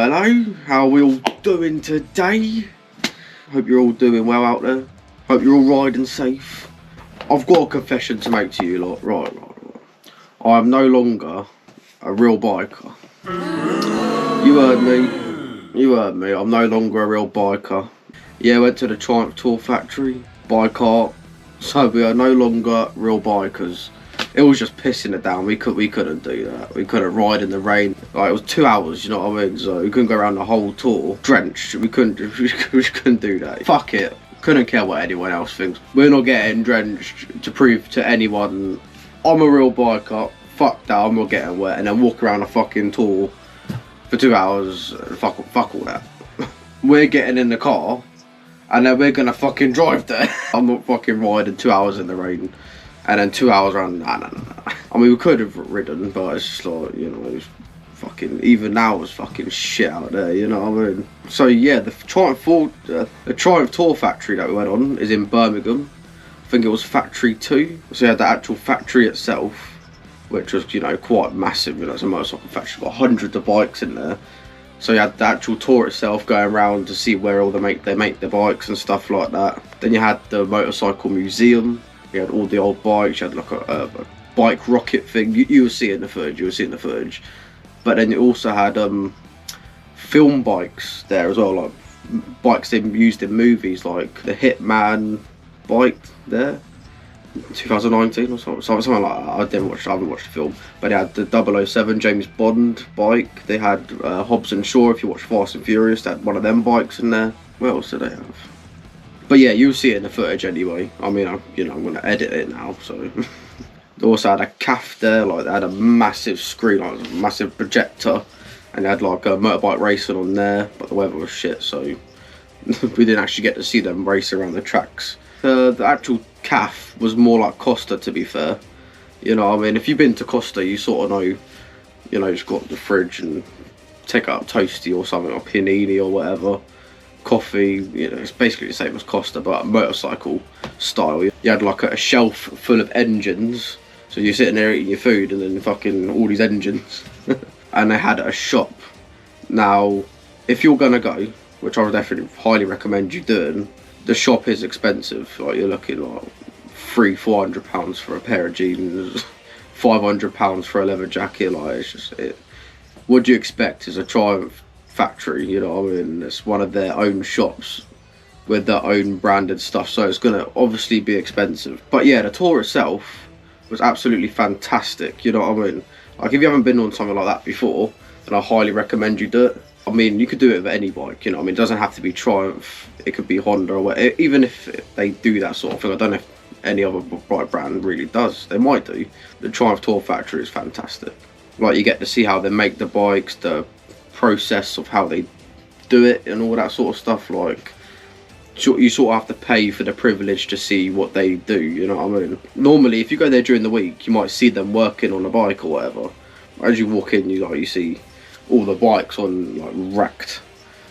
hello. How are we all doing today? Hope you're all doing well out there. Hope you're all riding safe. I've got a confession to make to you lot. Right. I am no longer a real biker. You heard me. I'm no longer a real biker. Yeah, I went to the Triumph Tour factory, bike art. So we are no longer real bikers. It was just pissing it down. We couldn't do that. We couldn't ride in the rain. Like, it was 2 hours, you know what I mean? So we couldn't go around the whole tour drenched. We couldn't do that. Fuck it. Couldn't care what anyone else thinks. We're not getting drenched to prove to anyone I'm a real biker. Fuck that. I'm not getting wet and then walk around a fucking tour for 2 hours. Fuck all that. We're getting in the car and then we're gonna fucking drive there. I'm not fucking riding 2 hours in the rain. And then 2 hours around, nah. I mean, we could have ridden, but it's just like, you know, it's fucking, even now it's fucking shit out there, you know what I mean? So yeah, the Triumph Tour factory that we went on is in Birmingham. I think it was factory 2. So you had the actual factory itself, which was, you know, quite massive. You know, it's a motorcycle factory, got hundreds of bikes in there. So you had the actual tour itself going around to see where all they make their bikes and stuff like that. Then you had the motorcycle museum. You had all the old bikes. You had like a bike rocket thing. You will see it in the footage. But then you also had film bikes there as well, like bikes they used in movies, like the Hitman bike there, 2019 or something like that. I haven't watched the film, but they had the 007 James Bond bike. They had Hobbs and Shaw. If you watch Fast and Furious, they had one of them bikes in there. What else did they have? But yeah, you'll see it in the footage anyway. I mean, I'm going to edit it now, so. They also had a calf there, like they had a massive screen, like a massive projector, and they had like a motorbike racing on there, but the weather was shit, so we didn't actually get to see them race around the tracks. The actual calf was more like Costa, to be fair. You know, I mean, if you've been to Costa, you sort of know, you know, just got the fridge and take out toasty or something, or panini or whatever. Coffee, you know, it's basically the same as Costa, but motorcycle style. You had like a shelf full of engines, so you're sitting there eating your food and then fucking all these engines. And they had a shop. Now, if you're gonna go, which I would definitely highly recommend you doing, the shop is expensive. Like, you're looking like £300-400 for a pair of jeans, £500 for a leather jacket. Like, it's just it. What do you expect is a Triumph factory, you know what I mean? It's one of their own shops with their own branded stuff, so it's gonna obviously be expensive. But yeah, the tour itself was absolutely fantastic, you know what I mean? Like, if you haven't been on something like that before, then I highly recommend you do it. I mean, you could do it with any bike, you know what I mean? It doesn't have to be Triumph, it could be Honda or whatever. Even if they do that sort of thing, I don't know if any other bike brand really does. They might do. The Triumph Tour factory is fantastic. Like, you get to see how they make the bikes, the process of how they do it and all that sort of stuff. Like, you sort of have to pay for the privilege to see what they do, you know what I mean? Normally, if you go there during the week, you might see them working on a bike or whatever. As you walk in, you see all the bikes on, like, racked.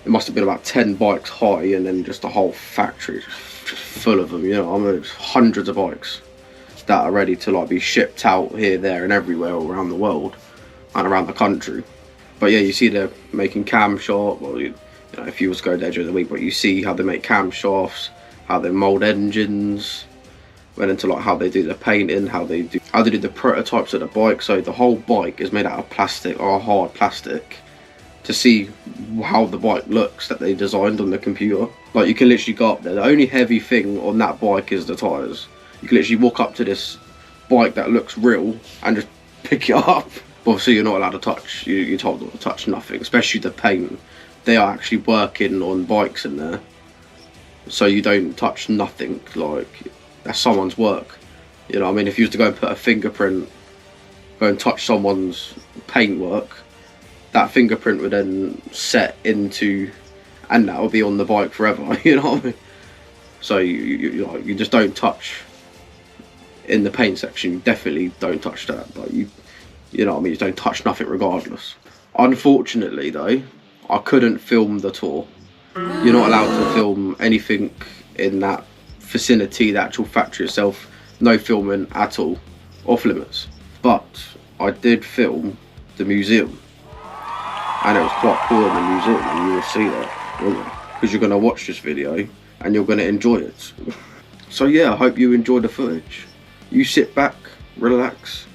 It must have been about 10 bikes high, and then just a whole factory just full of them, you know what I mean? It's hundreds of bikes that are ready to, like, be shipped out here, there and everywhere all around the world and around the country. But yeah, you see they're making camshaft. Well, you know, if you was going there during the week, but you see how they make camshafts, how they mold engines. Went into like how they do the painting, how they do the prototypes of the bike. So the whole bike is made out of plastic, or hard plastic, to see how the bike looks that they designed on the computer. Like, you can literally go up there. The only heavy thing on that bike is the tyres. You can literally walk up to this bike that looks real and just pick it up. Obviously, you're not allowed to touch. You're told not to touch nothing, especially the paint. They are actually working on bikes in there, so you don't touch nothing. Like, that's someone's work. You know what I mean? If you was to go and put a fingerprint, go and touch someone's paintwork, that fingerprint would then set into, and that will be on the bike forever. You know what I mean? So you just don't touch in the paint section. You definitely don't touch that. Like, you know what I mean? You don't touch nothing regardless. Unfortunately though, I couldn't film the tour. You're not allowed to film anything in that vicinity, the actual factory itself. No filming at all, off limits. But I did film the museum. and it was quite cool in the museum, and you will see that, won't you? Because you're going to watch this video and you're going to enjoy it. So yeah, I hope you enjoy the footage. You sit back, relax,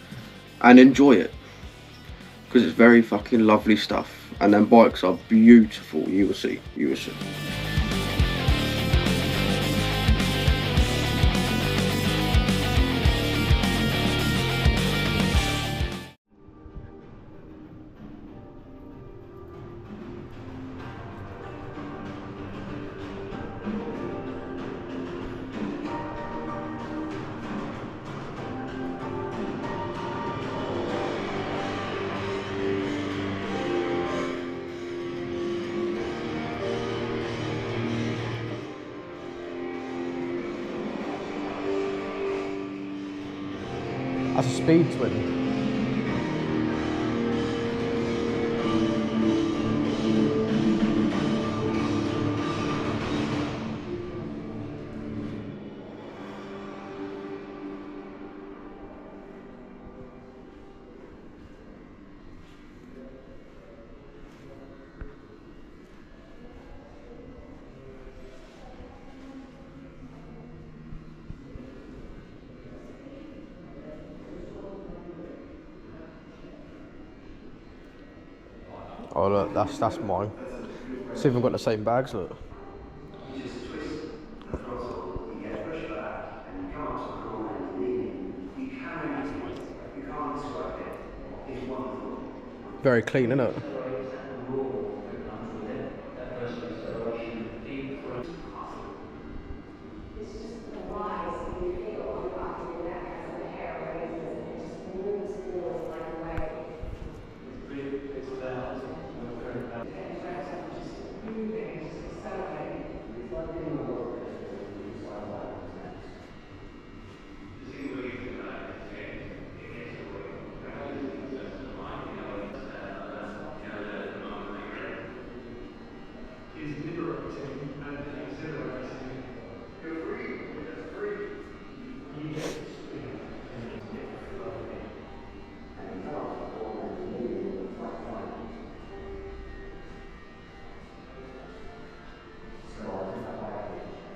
and enjoy it, because it's very fucking lovely stuff, and them bikes are beautiful. You will see, you will see. That's a speed twin. Oh look, that's mine. It's even got the same bags, look. You just twist the throttle, you get pushed back, and you come up to a corner and you lean in. You can empty it, you can't describe it. It's wonderful. Very clean, isn't it? It's just the rise that you feel on the back of your neck as the hair raises and it just moves forward like a wave. It's about getting better, just moving, just accelerating. It's like being a roller coaster. The thing where you think about it, it gets away. How is it just the mind, the moment that you're in? Is liberating and exhilarating. You're free, that's free. You get to spin and you get flowing. And you come up to a corner and you lean in, it's like fun. So I think that might be starting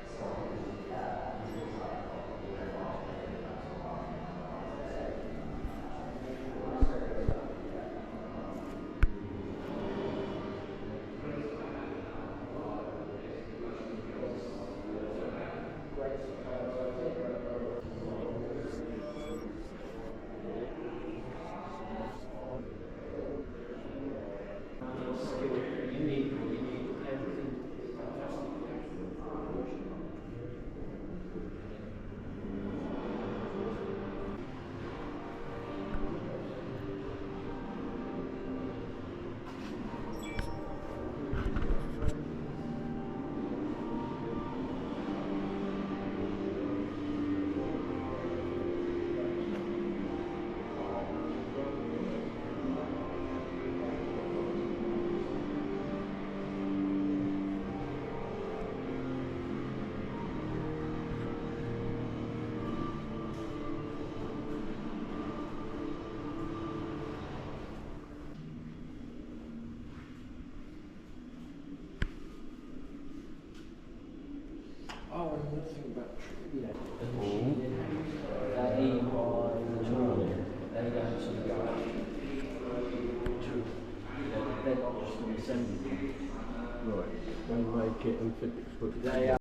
Right, they make it and fit they are.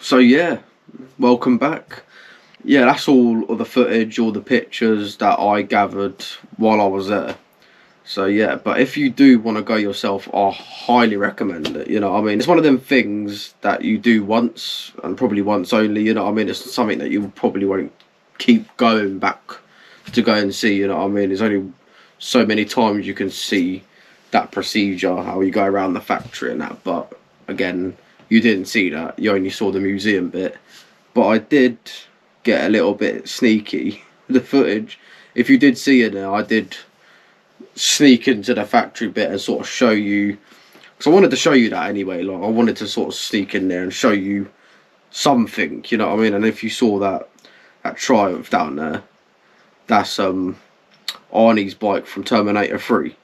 So yeah, welcome back. Yeah, that's all of the footage, all the pictures that I gathered while I was there. So yeah, but if you do want to go yourself, I highly recommend it. You know what I mean? It's one of them things that you do once, and probably once only, you know what I mean? It's something that you probably won't keep going back to go and see, you know what I mean? There's only so many times you can see that procedure, how you go around the factory and that, but again, you didn't see that, you only saw the museum bit. But I did get a little bit sneaky with the footage. If you did see it now, I did sneak into the factory bit and sort of show you, because I wanted to show you that anyway. Like, I wanted to sort of sneak in there and show you something, you know what I mean? And if you saw that Triumph down there, that's Arnie's bike from Terminator 3,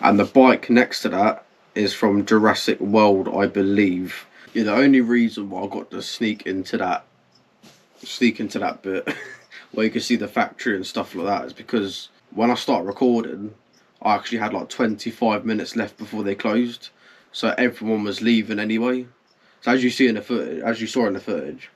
and the bike next to that is from Jurassic World, I believe. Yeah, the only reason why I got to sneak into that bit where you can see the factory and stuff like that is because when I started recording, I actually had like 25 minutes left before they closed, so everyone was leaving anyway. So as you saw in the footage,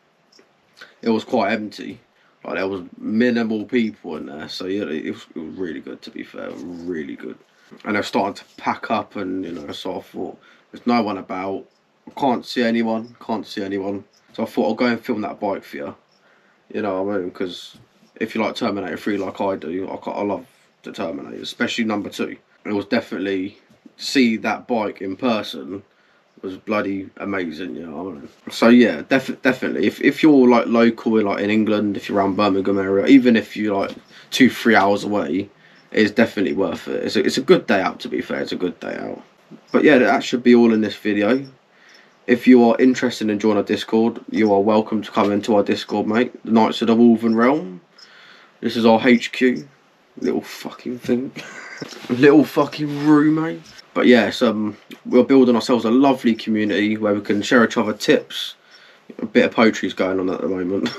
it was quite empty. Like, there was minimal people in there, so yeah, it was really good, to be fair, really good. And they're starting to pack up, and you know, so I thought, there's no one about, I can't see anyone, so I thought I'll go and film that bike for you. You know what I mean? Because if you like Terminator 3 like I do, I love the Terminator, especially number 2. It was definitely, see that bike in person was bloody amazing, you know what I mean? So yeah, definitely, if you're like local, like in England, if you're around Birmingham area, even if you're like 2-3 hours away, it's definitely worth it. It's a good day out, to be fair, it's a good day out. But yeah, that should be all in this video. If you are interested in joining our Discord, you are welcome to come into our Discord, mate. The Knights of the Wolven Realm. This is our HQ. Little fucking thing. Little fucking room, mate. But yes, we're building ourselves a lovely community where we can share each other tips. A bit of poetry's going on at the moment.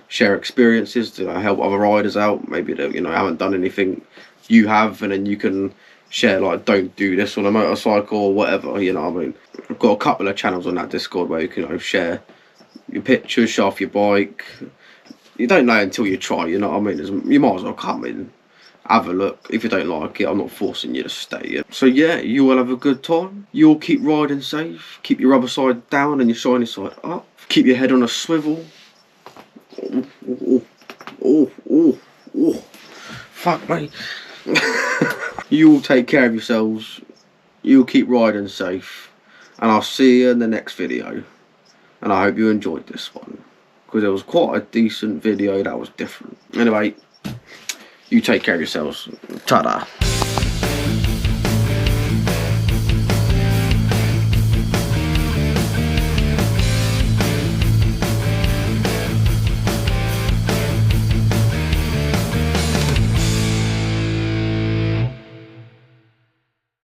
Share experiences to help other riders out. Maybe that, you know, haven't done anything you have, and then you can share, like, don't do this on a motorcycle or whatever, you know what I mean? I've got a couple of channels on that Discord where you can, you know, share your pictures, show off your bike. You don't know until you try, you know what I mean? You might as well come in, have a look. If you don't like it, I'm not forcing you to stay. So yeah, you will have a good time. You all keep riding safe. Keep your rubber side down and your shiny side up. Keep your head on a swivel. Oh. Fuck me. You all take care of yourselves. You all keep riding safe. And I'll see you in the next video. And I hope you enjoyed this one, because it was quite a decent video that was different. Anyway, you take care of yourselves. Ta-da.